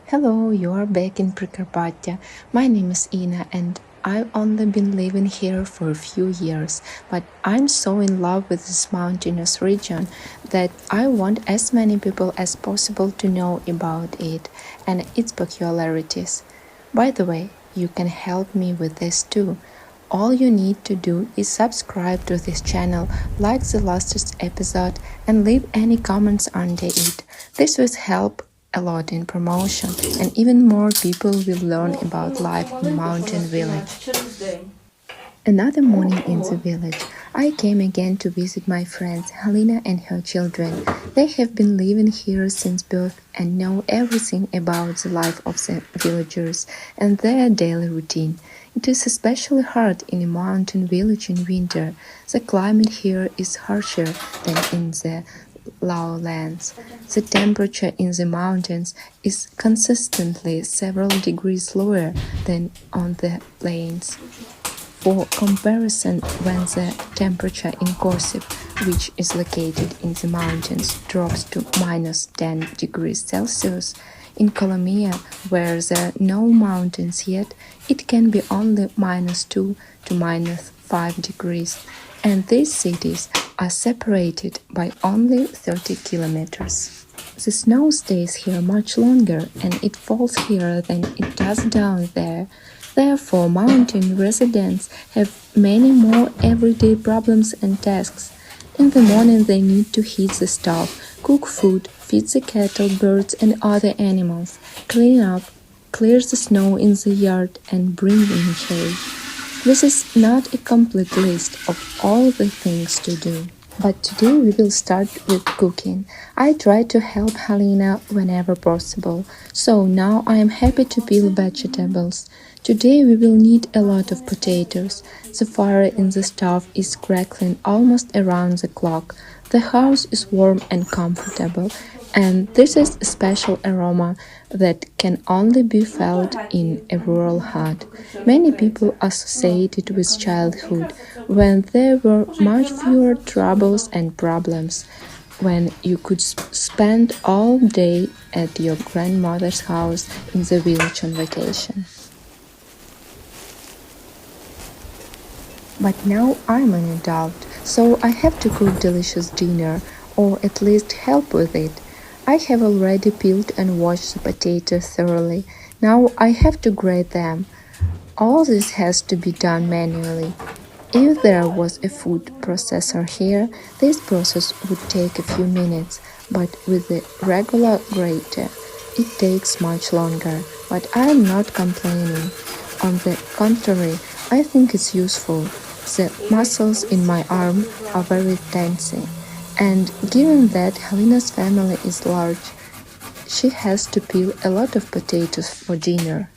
Hello, you are back in Prykarpattia. My name is Ina and I've only been living here for a few years, but I'm so in love with this mountainous region that I want as many people as possible to know about it and its peculiarities. By the way, you can help me with this too. All you need to do is subscribe to this channel, like the latest episode, and leave any comments under it. This will help a lot in promotion, and even more people will learn about life in mountain village. Another morning in the village, I came again to visit my friends Halyna and her children. They have been living here since birth and know everything about the life of the villagers and their daily routine. It is especially hard in a mountain village in winter. The climate here is harsher than in the lowlands. The temperature in the mountains is consistently several degrees lower than on the plains. For comparison, when the temperature in Corsiv, which is located in the mountains, drops to minus 10 degrees Celsius, in Colombia, where there are no mountains yet, it can be only minus 2 to minus 5 degrees, and these cities are separated by only 30 kilometers. The snow stays here much longer and it falls here than it does down there. Therefore, mountain residents have many more everyday problems and tasks. In the morning they need to heat the stove, cook food, feed the cattle, birds and other animals, clean up, clear the snow in the yard and bring in hay. This is not a complete list of all the things to do. But today we will start with cooking. I try to help Halyna whenever possible, so now I am happy to peel vegetables. Today we will need a lot of potatoes. The fire in the stove is crackling almost around the clock. The house is warm and comfortable, and this is a special aroma that can only be felt in a rural hut. Many people associate it with childhood, when there were much fewer troubles and problems, when you could spend all day at your grandmother's house in the village on vacation. But now I'm an adult, so I have to cook delicious dinner, or at least help with it. I have already peeled and washed the potatoes thoroughly. Now I have to grate them. All this has to be done manually. If there was a food processor here, this process would take a few minutes, but with the regular grater, it takes much longer. But I am not complaining. On the contrary, I think it's useful. The muscles in my arm are very tensing, and given that Halyna's family is large, she has to peel a lot of potatoes for dinner.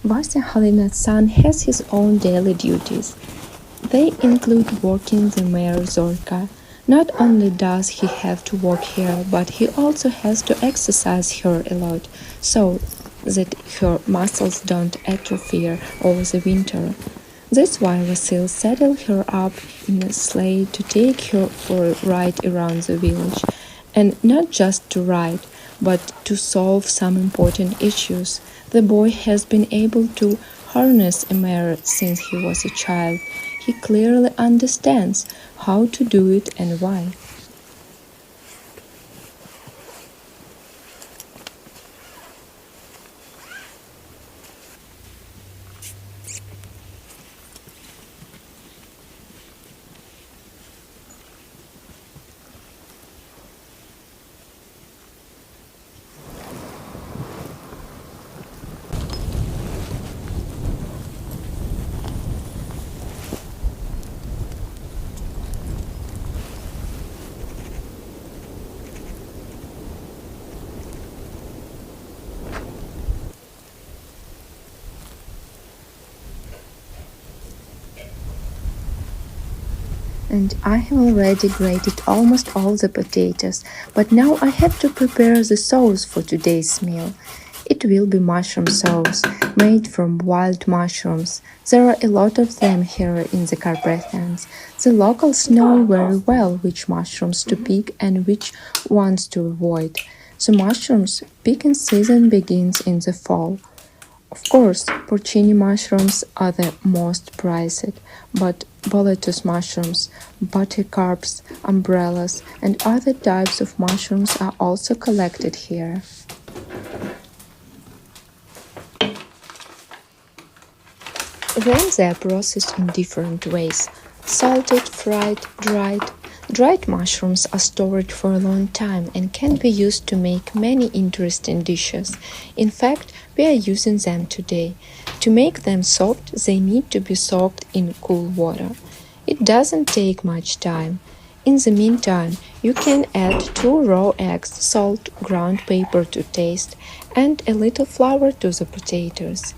Vasyl, Halyna's son, has his own daily duties. They include working the mare Zorka. Not only does he have to work here, but he also has to exercise her a lot, so that her muscles don't atrophy over the winter. That's why Vasyl saddled her up in a sleigh to take her for a ride around the village. And not just to write, but to solve some important issues. The boy has been able to harness a mare since he was a child. He clearly understands how to do it and why. And I have already grated almost all the potatoes, but now I have to prepare the sauce for today's meal. It will be mushroom sauce, made from wild mushrooms. There are a lot of them here in the Carpathians. The locals know very well which mushrooms to pick and which ones to avoid. The mushrooms picking season begins in the fall. Of course, porcini mushrooms are the most prized, but boletus mushrooms, buttercups, umbrellas, and other types of mushrooms are also collected here. Then they are processed in different ways: salted, fried, dried. Dried mushrooms are stored for a long time and can be used to make many interesting dishes. In fact, we are using them today. To make them soft, they need to be soaked in cool water. It doesn't take much time. In the meantime, you can add 2 raw eggs, salt, ground pepper to taste, and a little flour to the potatoes.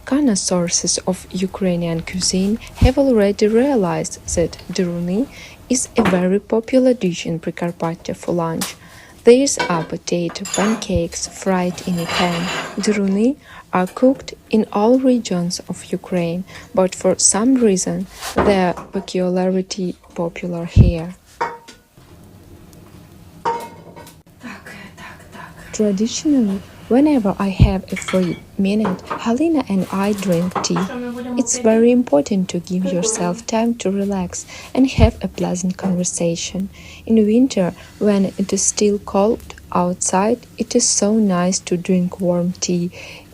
Connoisseurs of Ukrainian cuisine have already realized that deruny is a very popular dish in Prykarpattia for lunch. These are potato pancakes fried in a pan. Deruny are cooked in all regions of Ukraine, but for some reason their peculiarity popular here. Traditionally, whenever I have a free minute, Halyna and I drink tea. It's very important to give yourself time to relax and have a pleasant conversation. In winter, when it is still cold outside, it is so nice to drink warm tea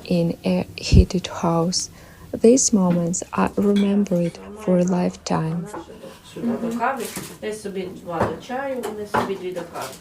in a heated house. These moments are remembered for a lifetime. До кави, десь собі 2 до чаю, десь собі 2 до кави.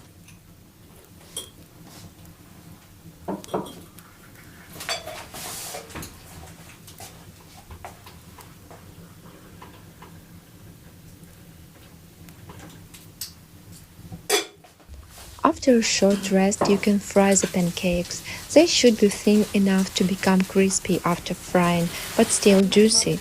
After a short rest, you can fry the pancakes. They should be thin enough to become crispy after frying, but still juicy.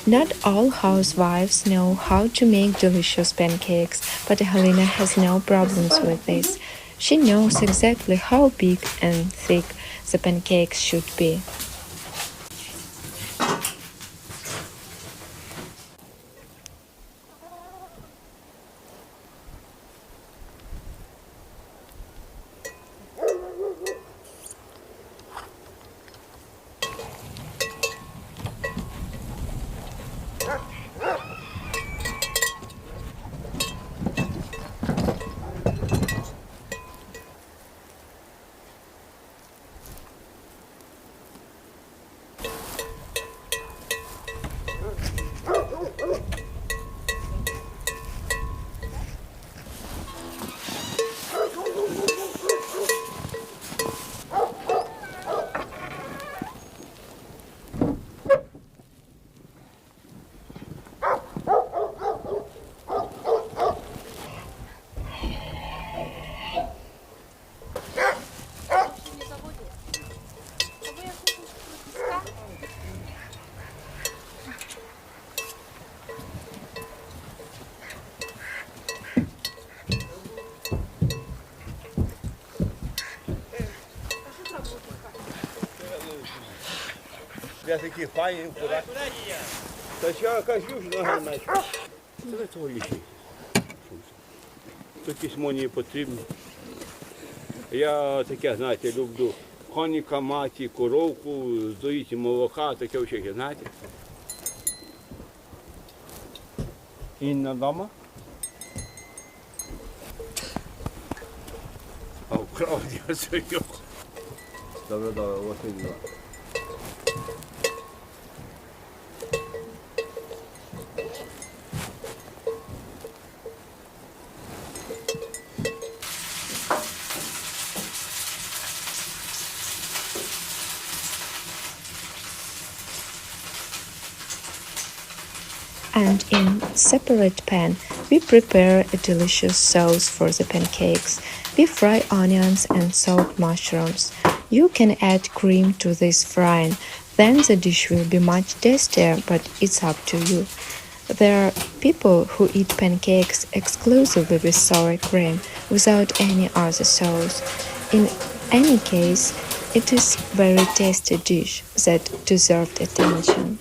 Not all housewives know how to make delicious pancakes, but Halyna has no problems with this. She knows exactly how big and thick the pancakes should be. Я такі файні вкладати. Та що, кажу, що ноги меч. Це ви цього лічі. якісь мені потрібні. Я таке, знаєте, люблю коніка, маті, коровку, доїть молока, таке взагалі, знаєте. Інна вдома? А вкрав я свою. Добре, ось і два. And in separate pan, we prepare a delicious sauce for the pancakes. We fry onions and soak mushrooms. You can add cream to this frying, then the dish will be much tastier, but it's up to you. There are people who eat pancakes exclusively with sour cream, without any other sauce. In any case, it is very tasty dish that deserved attention.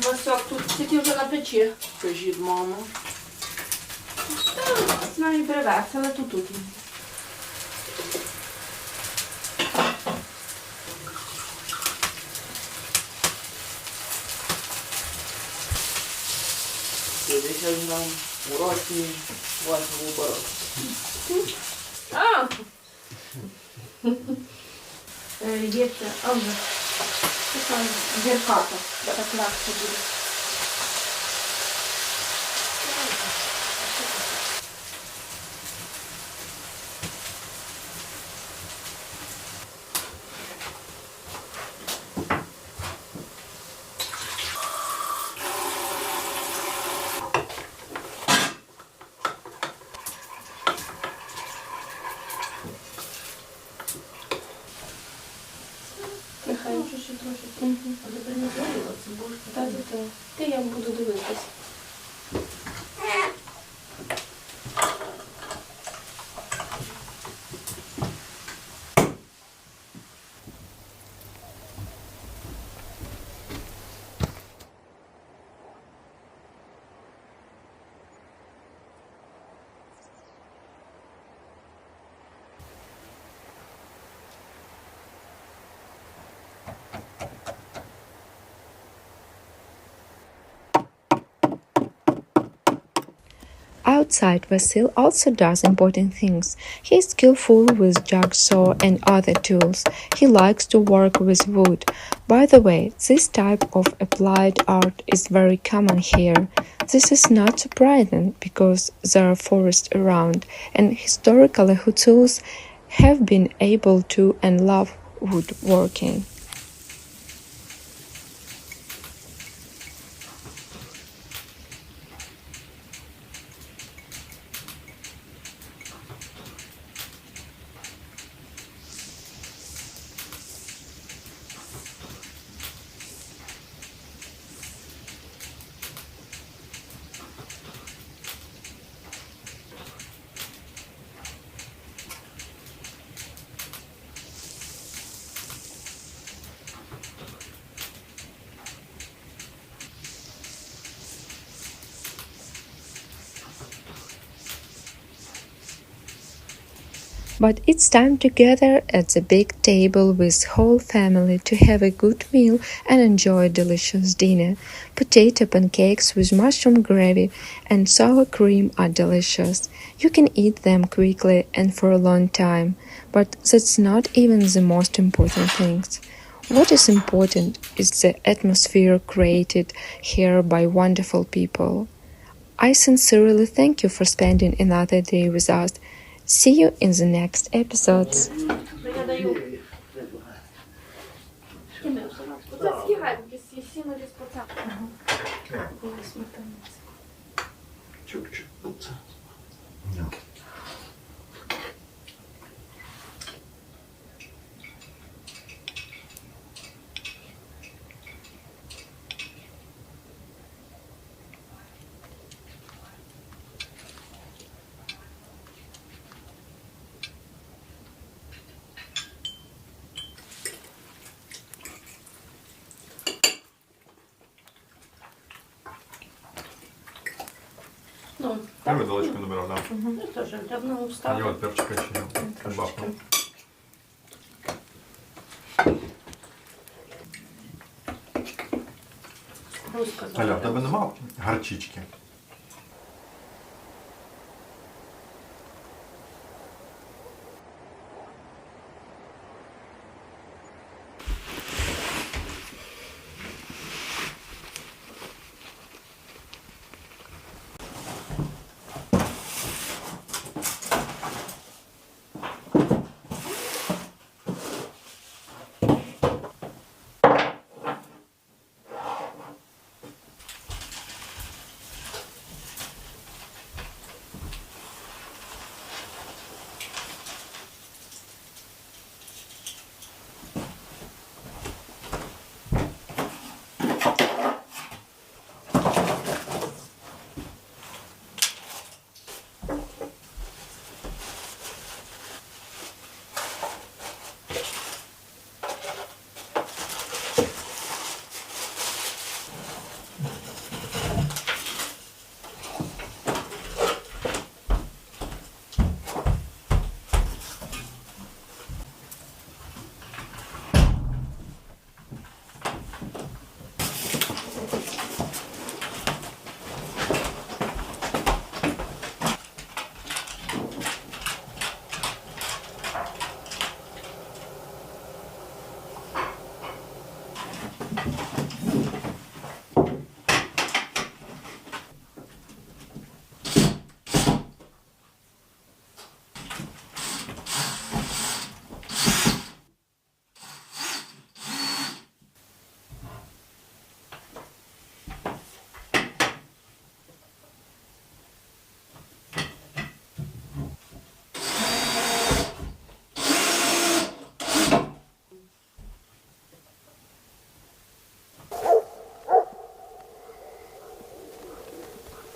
Васьок, тут тільки вже на печі, кажіть, мама. Знаю, привез, але тут. Дивіться ж нам уроки вашого оборону. Є це, а вже. Така гірката, так легше буде. Нехай вже ще трошки. А ти принесла цибульку? Так. Ти я буду дивитись. Outside, Vasyl also does important things. He is skillful with jigsaw and other tools. He likes to work with wood. By the way, this type of applied art is very common here. This is not surprising because there are forests around, and historically Hutus have been able to and love woodworking. But it's time to gather at the big table with whole family to have a good meal and enjoy a delicious dinner. Potato pancakes with mushroom gravy and sour cream are delicious. You can eat them quickly and for a long time, but that's not even the most important things. What is important is the atmosphere created here by wonderful people. I sincerely thank you for spending another day with us. See you in the next episodes. Я даю. Це скігай, сіно десь поцап. Чук-чук. Ну, Я видалочку набирав, так. Я теж давно Да. устала. І от перчика ще Трошечки. бахнув. Руська Аля, в тебе зробила. нема гарчички?